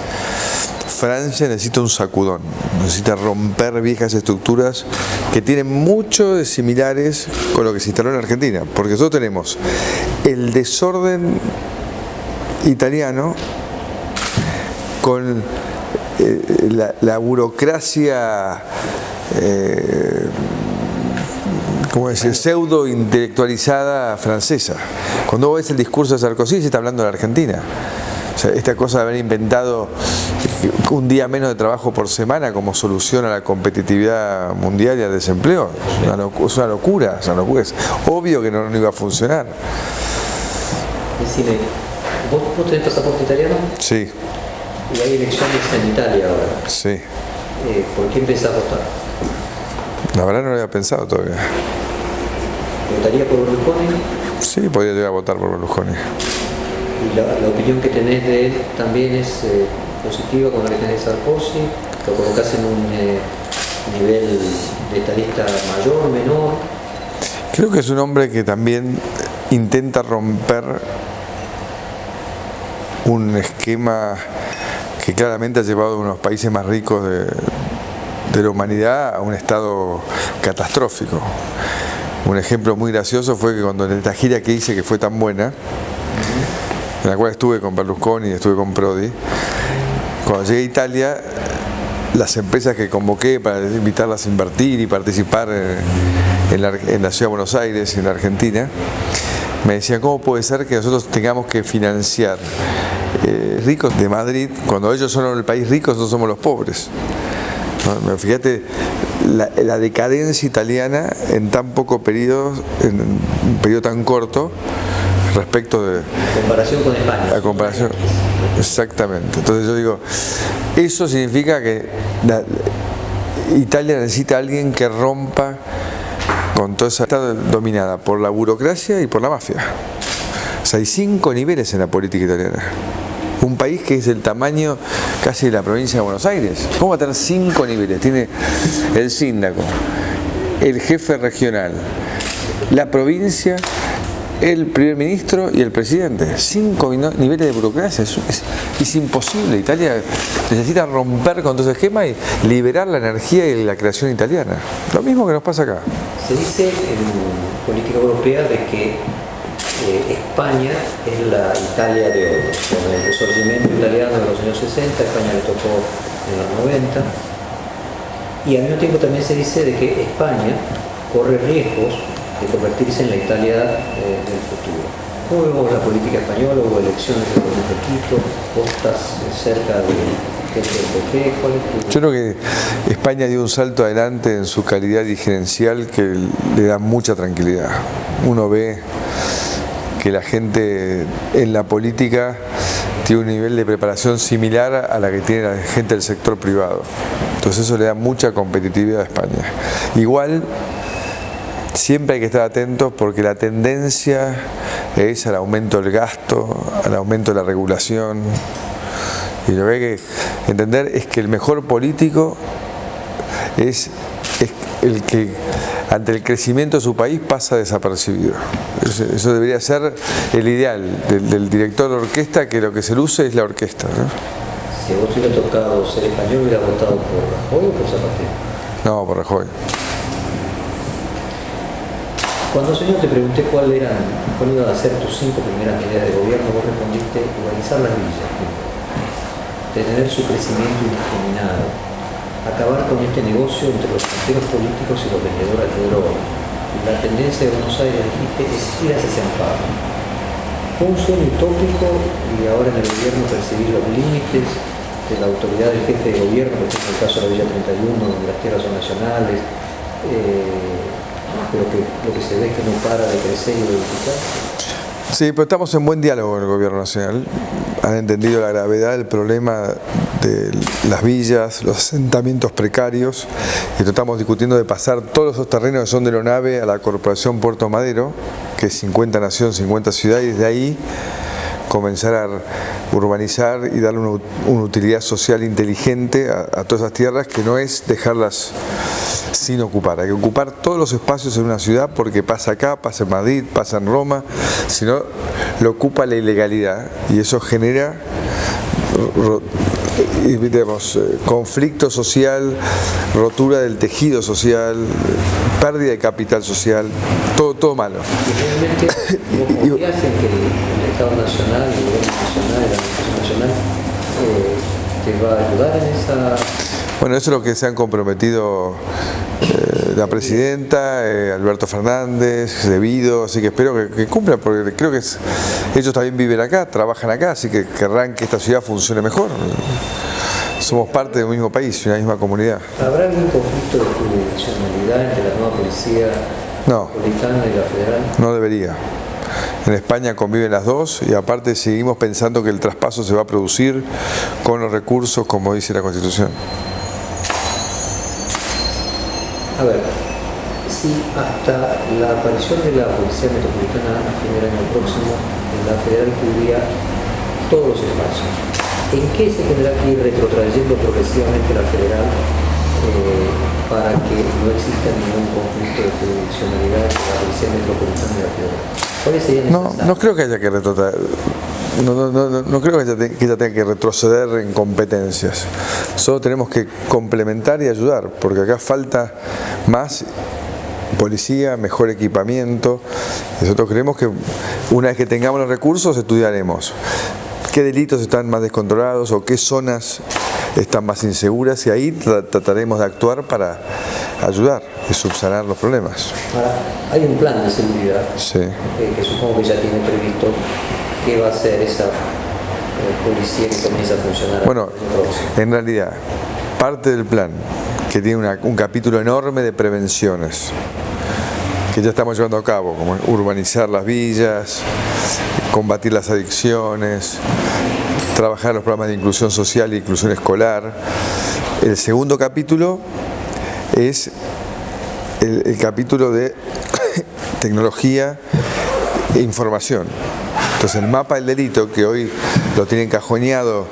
Francia necesita un sacudón, necesita romper viejas estructuras que tienen mucho de similares con lo que se instaló en Argentina, porque nosotros tenemos el desorden italiano con la burocracia ¿cómo decir? Pseudo intelectualizada francesa. Cuando vos ves el discurso de Sarkozy, se está hablando de la Argentina. O sea, esta cosa de haber inventado un día menos de trabajo por semana como solución a la competitividad mundial y al desempleo. Es una locura, es obvio que no iba a funcionar. Decime, ¿vos tenés pasaporte italiano? Sí. Y hay elecciones en Italia ahora. Sí. ¿Por quién pensás votar? La verdad no lo había pensado todavía. ¿Votaría por Berlusconi? Sí, podría llegar a votar por Berlusconi. ¿Y la opinión que tenés de él también es positiva con la que tenés de Sarkozy? ¿Lo colocás en un nivel de estadista mayor, menor? Creo que es un hombre que también intenta romper un esquema que claramente ha llevado a unos países más ricos de la humanidad a un estado catastrófico. Un ejemplo muy gracioso fue que cuando en esta gira que hice, que fue tan buena, en la cual estuve con Berlusconi y estuve con Prodi, cuando llegué a Italia, las empresas que convoqué para invitarlas a invertir y participar en la ciudad de Buenos Aires, en la Argentina, me decían, ¿cómo puede ser que nosotros tengamos que financiar ricos de Madrid cuando ellos son el país rico, nosotros somos los pobres? ¿No? Fíjate la decadencia italiana en tan poco periodo, en un periodo tan corto, respecto de... En comparación con España. La comparación, exactamente. Entonces yo digo, eso significa que Italia necesita a alguien que rompa con toda esa... Está dominada por la burocracia y por la mafia. O sea, hay 5 niveles en la política italiana. Un país que es el tamaño casi de la provincia de Buenos Aires. ¿Cómo va a tener 5 niveles? Tiene el síndaco, el jefe regional, la provincia, el primer ministro y el presidente. 5 niveles de burocracia. Es imposible. Italia necesita romper con todo ese esquema y liberar la energía y la creación italiana. Lo mismo que nos pasa acá. Se dice en política europea de que España es la Italia de hoy. Con el resurgimiento italiano de los años 60, España le tocó en los 90. Y al mismo tiempo también se dice de que España corre riesgos de convertirse en la Italia del futuro. ¿Cómo vemos la política española? ¿Hubo elecciones en un poquito? ¿Vos estás cerca de gente del PP? ¿Cuál es tu...? Yo creo que España dio un salto adelante en su calidad dirigencial que le da mucha tranquilidad. Uno ve que la gente en la política tiene un nivel de preparación similar a la que tiene la gente del sector privado. Entonces eso le da mucha competitividad a España. Igual, siempre hay que estar atentos porque la tendencia es al aumento del gasto, al aumento de la regulación. Y lo que hay que entender es que el mejor político es el que ante el crecimiento de su país pasa desapercibido. Eso debería ser el ideal del director de orquesta, que lo que se luce es la orquesta, ¿no? Si a vos te hubiera tocado ser español, ¿hubieras votado por Rajoy o por Zapatero? No, por Rajoy. Cuando señor te pregunté cuáles iban a ser tus 5 primeras medidas de gobierno, vos respondiste urbanizar las villas primero, detener su crecimiento indiscriminado, acabar con este negocio entre los partidos políticos y los vendedores de droga. La tendencia de Buenos Aires, dijiste, es ir hacia San Pablo. Fue un sueño utópico y ahora en el gobierno percibir los límites de la autoridad del jefe de gobierno, por ejemplo el caso de la Villa 31, donde las tierras son nacionales, pero que lo que se ve es que no para de crecer y de edificarse. Sí, pero estamos en buen diálogo con el gobierno nacional. Han entendido la gravedad del problema de las villas, los asentamientos precarios, y estamos discutiendo de pasar todos esos terrenos que son de la ONAVE a la Corporación Puerto Madero, que es 50 nación, 50 ciudades, y desde ahí comenzar a urbanizar y darle una utilidad social inteligente a todas esas tierras, que no es dejarlas sin ocupar. Hay que ocupar todos los espacios en una ciudad porque pasa acá, pasa en Madrid, pasa en Roma, si no lo ocupa la ilegalidad y eso genera conflicto social, rotura del tejido social, pérdida de capital social, todo malo. ¿Y realmente vos confías en que el Estado Nacional, el Gobierno Nacional, la Administración Nacional te va a ayudar en esa...? Bueno, eso es lo que se han comprometido la presidenta, Alberto Fernández, Devido, así que espero que cumplan, porque creo que ellos también viven acá, trabajan acá, así que querrán que esta ciudad funcione mejor. somos parte del mismo país, una misma comunidad. ¿Habrá algún conflicto de jurisdiccionalidad entre la nueva policía metropolitana y la federal? No debería. En España conviven las dos y aparte seguimos pensando que el traspaso se va a producir con los recursos como dice la Constitución. A ver, si hasta la aparición de la Policía Metropolitana a fin del año próximo, la federal cubría todos los espacios, ¿en qué se tendrá que ir retrotrayendo progresivamente la federal para que no exista ningún conflicto de jurisdiccionalidad entre la Policía Metropolitana y la federal? ¿Cuáles serían esas? No creo que haya que retrotraer. No creo que ella tenga que retroceder en competencias. Solo tenemos que complementar y ayudar, porque acá falta más policía, mejor equipamiento. Nosotros creemos que una vez que tengamos los recursos estudiaremos qué delitos están más descontrolados o qué zonas están más inseguras y ahí trataremos de actuar para ayudar y subsanar los problemas. Ahora, hay un plan de seguridad que supongo que ya tiene previsto qué va a hacer esa policía que comienza a funcionar. Bueno, en realidad, parte del plan, que tiene un capítulo enorme de prevenciones, que ya estamos llevando a cabo, como urbanizar las villas, combatir las adicciones, trabajar los programas de inclusión social e inclusión escolar. El segundo capítulo es el capítulo de tecnología e información. Entonces el mapa del delito, que hoy lo tiene encajoneado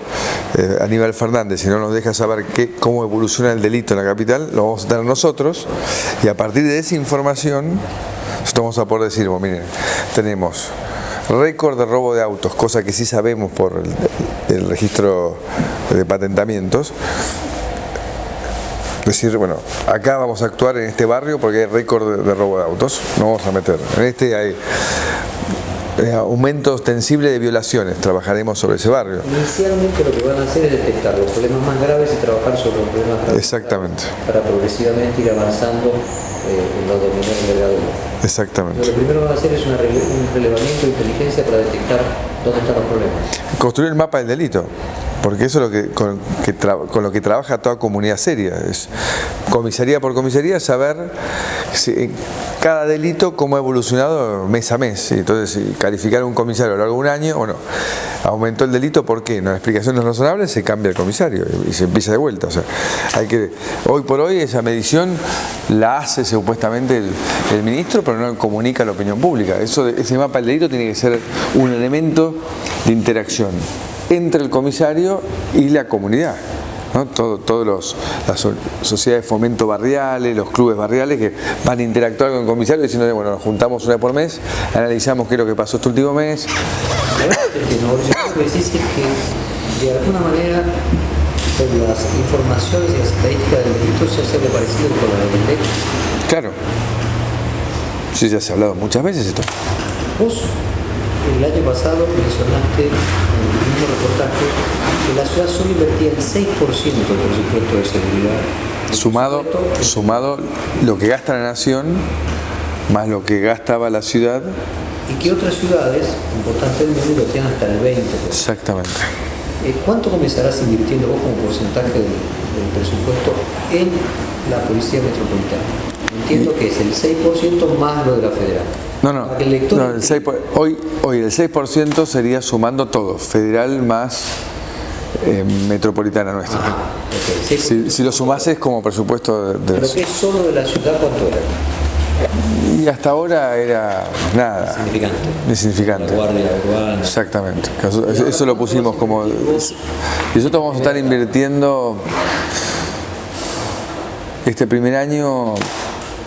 Aníbal Fernández, si no nos deja saber cómo evoluciona el delito en la capital, lo vamos a tener nosotros, y a partir de esa información nosotros vamos a poder decir, bueno, miren, tenemos récord de robo de autos, cosa que sí sabemos por el registro de patentamientos. Decir, bueno, acá vamos a actuar en este barrio porque hay récord de robo de autos, no vamos a meter. En este hay aumento ostensible de violaciones, trabajaremos sobre ese barrio. Inicialmente lo que van a hacer es detectar los problemas más graves y trabajar sobre los problemas graves. Exactamente. Para progresivamente ir avanzando en los dominar envergadura. Exactamente. Lo primero que van a hacer es un relevamiento de inteligencia para detectar dónde están los problemas. Construir el mapa del delito. Porque eso es lo con lo que trabaja toda comunidad seria, es comisaría por comisaría saber cada delito cómo ha evolucionado mes a mes. Entonces, calificar a un comisario a lo largo de un año, bueno, aumentó el delito, ¿por qué? No, la explicación no es razonable, se cambia el comisario y se empieza de vuelta. O sea, hoy por hoy esa medición la hace supuestamente el ministro, pero no comunica a la opinión pública. Ese mapa del delito tiene que ser un elemento de interacción entre el comisario y la comunidad, ¿no? Todas las sociedades de fomento barriales, los clubes barriales que van a interactuar con el comisario diciendo, bueno, nos juntamos una vez por mes, analizamos qué es lo que pasó este último mes. Lo que decís es que de alguna manera las informaciones y las estadísticas del delito se hacen algo parecido con la del INDEC. Claro. Sí, ya se ha hablado muchas veces esto. Vos el año pasado mencionaste en el mismo reportaje que la ciudad solo invertía el 6% del presupuesto de seguridad. Sumado lo que gasta la nación más lo que gastaba la ciudad. Y que otras ciudades importantes del mundo invertían hasta el 20%. Exactamente. ¿Cuánto comenzarás invirtiendo vos como porcentaje del presupuesto en la Policía Metropolitana? Entiendo que es el 6% más lo de la federal. Hoy el 6% sería sumando todo, federal más metropolitana nuestra. Okay. Si lo sumases como presupuesto de ¿Pero qué es solo de la ciudad cuánto era? Y hasta ahora era nada. Insignificante. La Guardia Urbana. Exactamente. Eso lo pusimos como. Y nosotros vamos a estar invirtiendo este primer año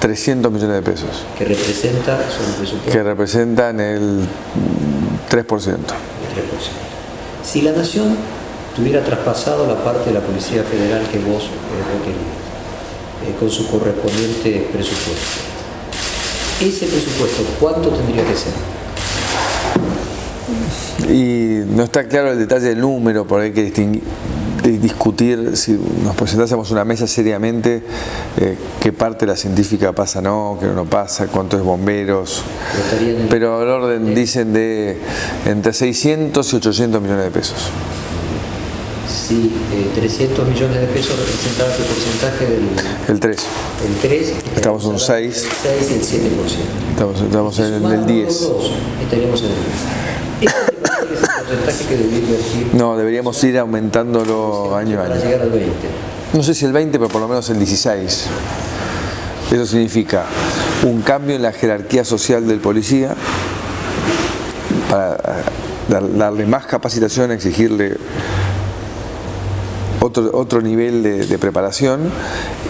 300 millones de pesos. ¿Que representa sobre el presupuesto? Que representan el 3%. Si la nación tuviera traspasado la parte de la Policía Federal que vos requerías, con su correspondiente presupuesto, ese presupuesto, ¿cuánto tendría que ser? Y no está claro el detalle del número, por ahí hay que discutir, si nos presentásemos una mesa seriamente, qué parte de la científica pasa qué no pasa, cuántos bomberos, pero al orden dicen de entre 600 y 800 millones de pesos. Si si 300 millones de pesos representaba qué porcentaje del... El 3. El 3. Estamos en un 6. El 6 y el 7%. Estamos en el 10. Los dos, estaríamos en el 10. ¿Este te parece que es el porcentaje que debería invertir? No, deberíamos ir aumentándolo año a año. Para llegar al 20. No sé si el 20, pero por lo menos el 16. Eso significa un cambio en la jerarquía social del policía para darle más capacitación, exigirle otro nivel de preparación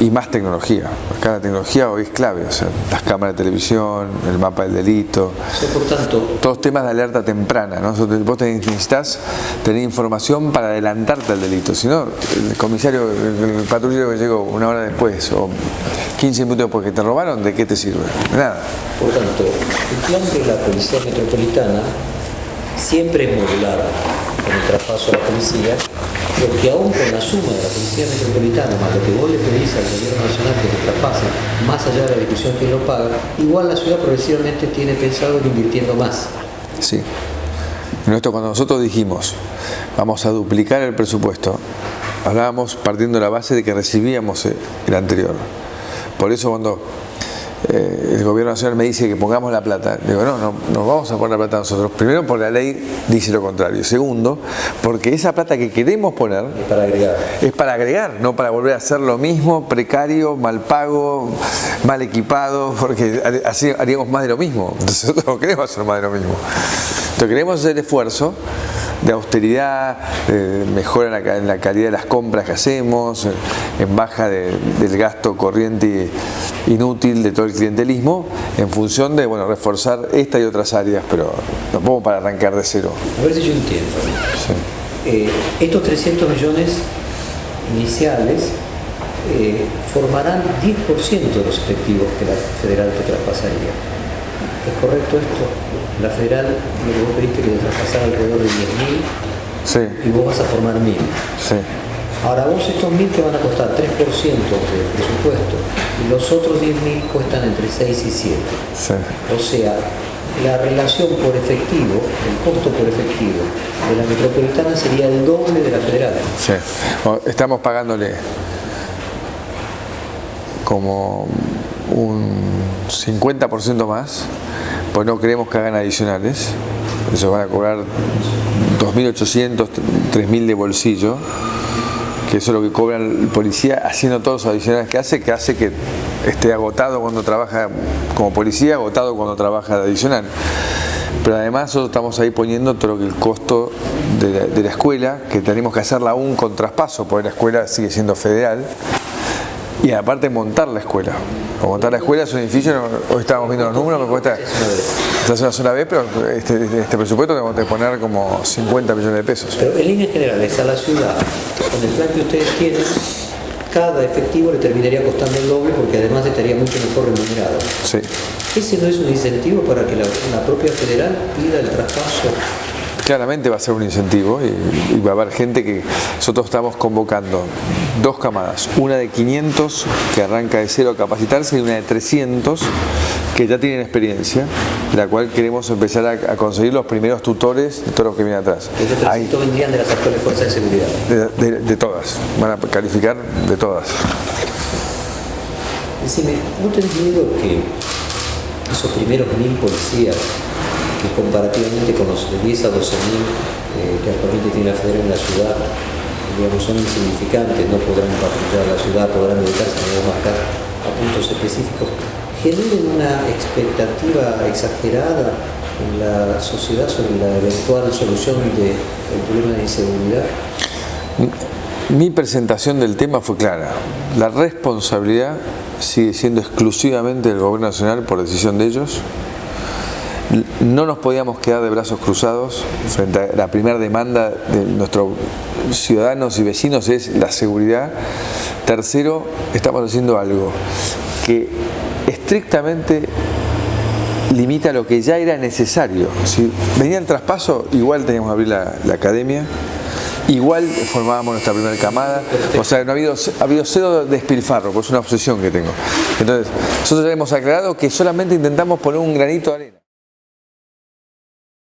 y más tecnología. Acá la tecnología hoy es clave, o sea, las cámaras de televisión, el mapa del delito, O sea, por tanto, todos temas de alerta temprana, ¿no? Vos necesitas tener información para adelantarte al delito, si no, el comisario, el patrullero que llegó una hora después o 15 minutos después que te robaron, ¿de qué te sirve? De nada. por tanto, el plan de la Policía Metropolitana siempre es modular con el traspaso a la policía, porque aún con la suma de la Policía Metropolitana, más lo que vos le pedís al Gobierno Nacional que te traspase, más allá de la discusión que lo paga, igual la ciudad progresivamente tiene pensado ir invirtiendo más. Sí. Cuando nosotros dijimos, vamos a duplicar el presupuesto, hablábamos partiendo de la base de que recibíamos el anterior. Por eso cuando el Gobierno Nacional me dice que pongamos la plata, digo, no vamos a poner la plata nosotros. Primero, porque la ley dice lo contrario. Segundo, porque esa plata que queremos poner Es para agregar. es para agregar, no para volver a hacer lo mismo, precario, mal pago, mal equipado, porque así haríamos más de lo mismo. Entonces nosotros no queremos hacer más de lo mismo. Entonces queremos hacer el esfuerzo de austeridad, mejora en la calidad de las compras que hacemos, en baja del gasto corriente inútil de todo el clientelismo, en función de reforzar esta y otras áreas, pero tampoco para arrancar de cero. A ver si yo entiendo. Sí. Estos 300 millones iniciales formarán 10% de los efectivos que la federal te traspasaría. ¿Es correcto esto? La federal, lo que vos pediste que te traspasara alrededor de 10.000 Sí, y vos vas a formar 1.000. sí. Ahora vos estos 1.000 te van a costar 3% del presupuesto y los otros 10.000 cuestan entre 6 y 7. Sí. O sea, la relación por efectivo, el costo por efectivo de la metropolitana sería el doble de la federal. Sí. Estamos pagándole como un 50% más, pues no queremos que hagan adicionales. Ellos van a cobrar 2.800, 3.000 de bolsillo, que eso es lo que cobra el policía haciendo todos los adicionales que hace que esté agotado cuando trabaja como policía, agotado cuando trabaja de adicional. Pero además nosotros estamos ahí poniendo todo lo que el costo de la escuela, que tenemos que hacerla aún con traspaso, porque la escuela sigue siendo federal, y aparte montar la escuela. Montar la escuela es un edificio, hoy estábamos viendo los números, que cuesta, esta es una sola vez, pero este presupuesto tenemos que poner como 50 millones de pesos. Pero en líneas generales, a la ciudad, con el plan que ustedes tienen, cada efectivo le terminaría costando el doble porque además estaría mucho mejor remunerado. Sí. ¿Ese no es un incentivo para que la propia federal pida el traspaso? Claramente va a ser un incentivo y va a haber gente que nosotros estamos convocando 2 camadas, una de 500 que arranca de cero a capacitarse y una de 300 que ya tienen experiencia, de la cual queremos empezar a conseguir los primeros tutores de todos los que vienen atrás. Esos 300 vendrían de las actuales fuerzas de seguridad. De todas, van a calificar de todas. Decime, ¿no tenés miedo que esos primeros 1.000 policías, que comparativamente con los de 10 a 12.000 que actualmente tiene la federal en la ciudad, digamos, son insignificantes, no podrán patrullar la ciudad, podrán dedicarse a puntos específicos, generen una expectativa exagerada en la sociedad sobre la eventual solución del problema de inseguridad? Mi presentación del tema fue clara. La responsabilidad sigue siendo exclusivamente del Gobierno Nacional por decisión de ellos. No nos podíamos quedar de brazos cruzados frente a la primera demanda de nuestros ciudadanos y vecinos, es la seguridad. Tercero, estamos haciendo algo que estrictamente limita lo que ya era necesario. Si venía el traspaso, igual teníamos que abrir la academia, igual formábamos nuestra primera camada, o sea, no ha habido cero despilfarro, pues es una obsesión que tengo. Entonces, nosotros ya hemos aclarado que solamente intentamos poner un granito de arena.